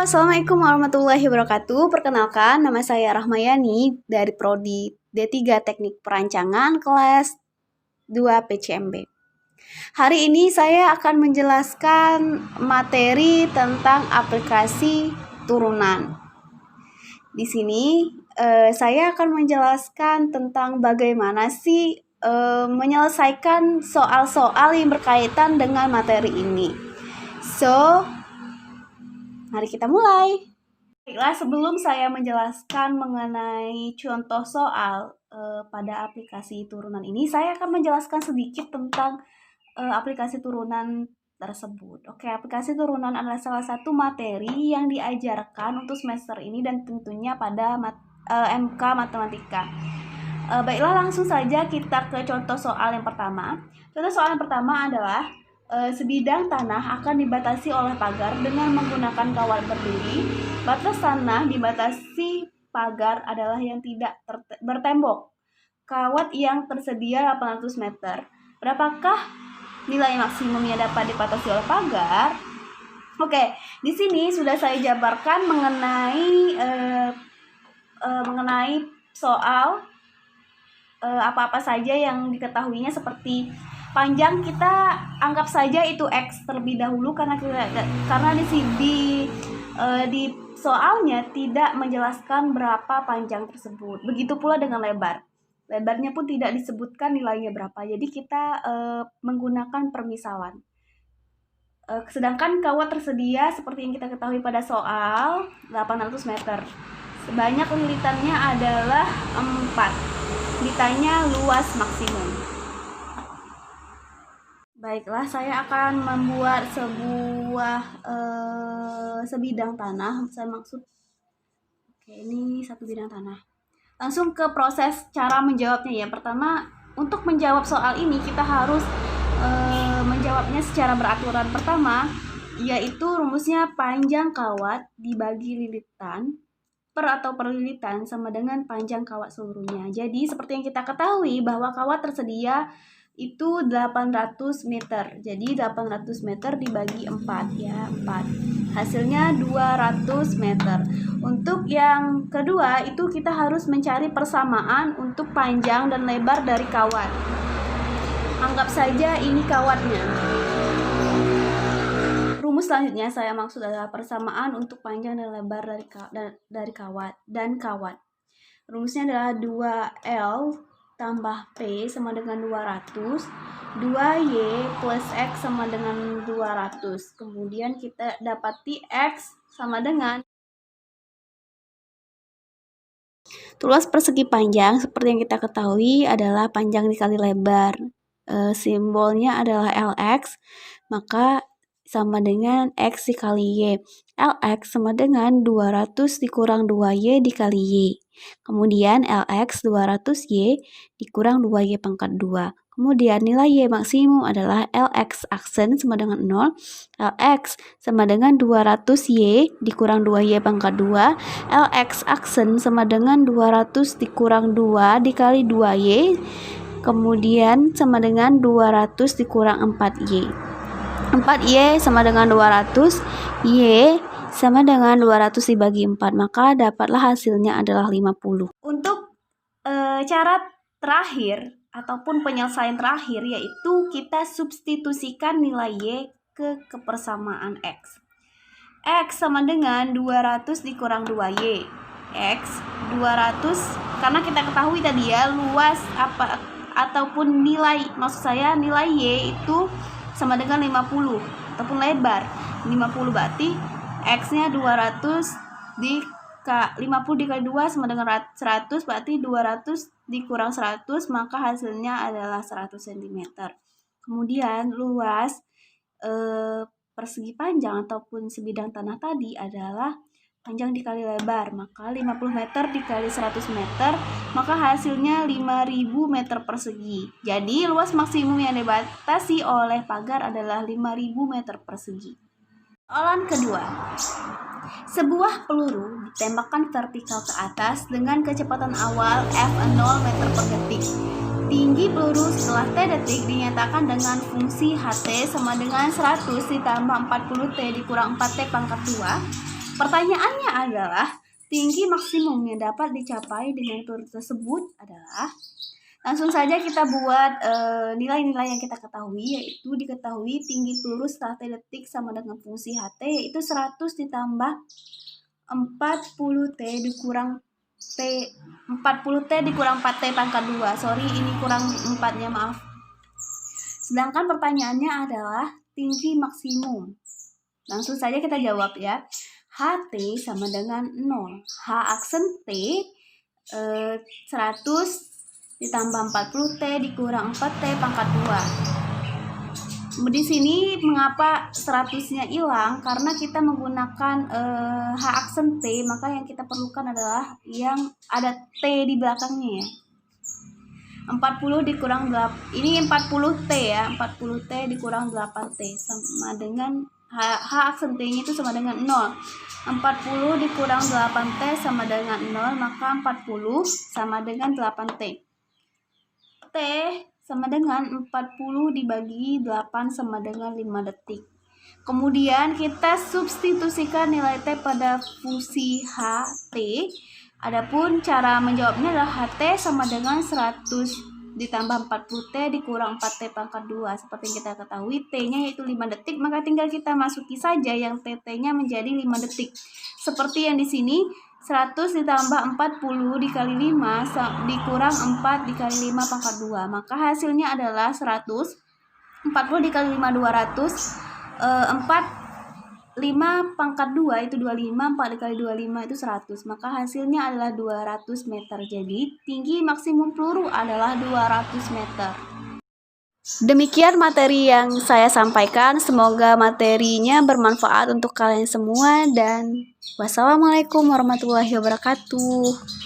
Assalamualaikum warahmatullahi wabarakatuh. Perkenalkan, nama saya Rahmayani dari Prodi D3 Teknik Perancangan kelas 2 PCMB. Hari ini saya akan menjelaskan materi tentang aplikasi turunan. Di sini saya akan menjelaskan tentang bagaimana sih menyelesaikan soal-soal yang berkaitan dengan materi ini. Mari kita mulai. Baiklah, sebelum saya menjelaskan mengenai contoh soal pada aplikasi turunan ini, saya akan menjelaskan sedikit tentang aplikasi turunan tersebut. Oke, aplikasi turunan adalah salah satu materi yang diajarkan untuk semester ini dan tentunya pada MK Matematika. Baiklah, langsung saja kita ke contoh soal yang pertama. Contoh soal yang pertama adalah sebidang tanah akan dibatasi oleh pagar dengan menggunakan kawat berduri. Batas tanah dibatasi pagar adalah yang tidak bertembok. Kawat yang tersedia 800 meter. Berapakah nilai maksimum yang dapat dibatasi oleh pagar? Oke, di sini sudah saya jabarkan mengenai soal apa-apa saja yang diketahuinya, seperti panjang kita anggap saja itu X terlebih dahulu karena di soalnya tidak menjelaskan berapa panjang tersebut. Begitu pula dengan lebar. Lebarnya pun tidak disebutkan nilainya berapa. Jadi kita menggunakan permisalan. Sedangkan kawat tersedia seperti yang kita ketahui pada soal 800 meter. Sebanyak lilitannya adalah 4. Ditanya luas maksimum. Baiklah, saya akan membuat sebidang tanah. Saya maksud, ini satu bidang tanah. Langsung ke proses cara menjawabnya ya. Pertama, untuk menjawab soal ini kita harus menjawabnya secara beraturan. Pertama, yaitu rumusnya panjang kawat dibagi lilitan per lilitan sama dengan panjang kawat seluruhnya. Jadi seperti yang kita ketahui bahwa kawat tersedia itu 800 meter. Jadi 800 meter dibagi 4 ya, 4. Hasilnya 200 meter. Untuk yang kedua itu kita harus mencari persamaan untuk panjang dan lebar dari kawat. Anggap saja ini kawatnya. Rumus selanjutnya saya maksud adalah persamaan untuk panjang dan lebar dari kawat dan kawat. Rumusnya adalah 2L tambah P sama dengan 200, 2Y plus X sama dengan 200. Kemudian kita dapati X sama dengan luas persegi panjang. Seperti yang kita ketahui adalah panjang dikali lebar. Simbolnya adalah LX, maka sama dengan X dikali Y. LX sama dengan 200 dikurang 2Y dikali Y. Kemudian LX 200Y dikurang 2Y pangkat 2. Kemudian nilai Y maksimum adalah LX aksen sama dengan 0. LX sama dengan 200Y dikurang 2Y pangkat 2. LX aksen sama dengan 200 dikurang 2 dikali 2Y. Kemudian sama dengan 200 dikurang 4Y. 4Y sama dengan 200, Y sama dengan 200 dibagi 4, maka dapatlah hasilnya adalah 50. Untuk cara terakhir ataupun penyelesaian terakhir yaitu kita substitusikan nilai Y ke kepersamaan X. X sama dengan 200 dikurang 2Y. X 200, karena kita ketahui tadi ya luas ataupun nilai, maksud saya nilai Y itu sama dengan 50 ataupun lebar 50, berarti X-nya 200 50 dikali 2 sama dengan 100, berarti 200 dikurang 100, maka hasilnya adalah 100 cm. Kemudian luas persegi panjang ataupun sebidang tanah tadi adalah panjang dikali lebar, maka 50 meter dikali 100 meter, maka hasilnya 5000 meter persegi. Jadi luas maksimum yang dibatasi oleh pagar adalah 5000 meter persegi. Soalan kedua. Sebuah peluru ditembakkan vertikal ke atas dengan kecepatan awal f0 meter per detik. Tinggi peluru setelah T detik dinyatakan dengan fungsi HT sama dengan 100 ditambah 40T dikurang 4T pangkat 2 Pertanyaannya adalah tinggi maksimum yang dapat dicapai dengan peluru tersebut adalah, langsung saja kita buat nilai-nilai yang kita ketahui, yaitu diketahui tinggi peluru setelah T detik sama dengan fungsi HT, yaitu 100 ditambah 40T dikurang T 40T dikurang 4T pangkat 2. Sorry, ini kurang 4-nya, maaf. Sedangkan pertanyaannya adalah tinggi maksimum. Langsung saja kita jawab ya. HT sama dengan 0. H aksen T 100 ditambah 40T dikurang 4T pangkat 2. Di sini mengapa 100-nya hilang? Karena kita menggunakan H aksen T, maka yang kita perlukan adalah yang ada T di belakangnya ya. 40 dikurang 8, ini 40T ya, 40T dikurang 8T sama dengan H aksen T-nya itu sama dengan 0. 40 dikurang 8T sama dengan 0, maka 40 sama dengan 8T. T sama dengan 40 dibagi 8 sama dengan 5 detik. Kemudian kita substitusikan nilai T pada fungsi HT. Adapun cara menjawabnya adalah HT sama dengan 100 ditambah 40T dikurang 4T pangkat 2. Seperti yang kita ketahui, T-nya yaitu 5 detik, maka tinggal kita masuki saja yang TT-nya menjadi 5 detik. Seperti yang di sini, 100 ditambah 40 dikali 5 dikurang 4 dikali 5 pangkat 2. Maka hasilnya adalah 100. 40 dikali 5 200. 5 pangkat 2 itu 25, 4 dikali 25 itu 100. Maka hasilnya adalah 200 meter. Jadi tinggi maksimum peluru adalah 200 meter. Demikian materi yang saya sampaikan. Semoga materinya bermanfaat untuk kalian semua, dan wassalamualaikum warahmatullahi wabarakatuh.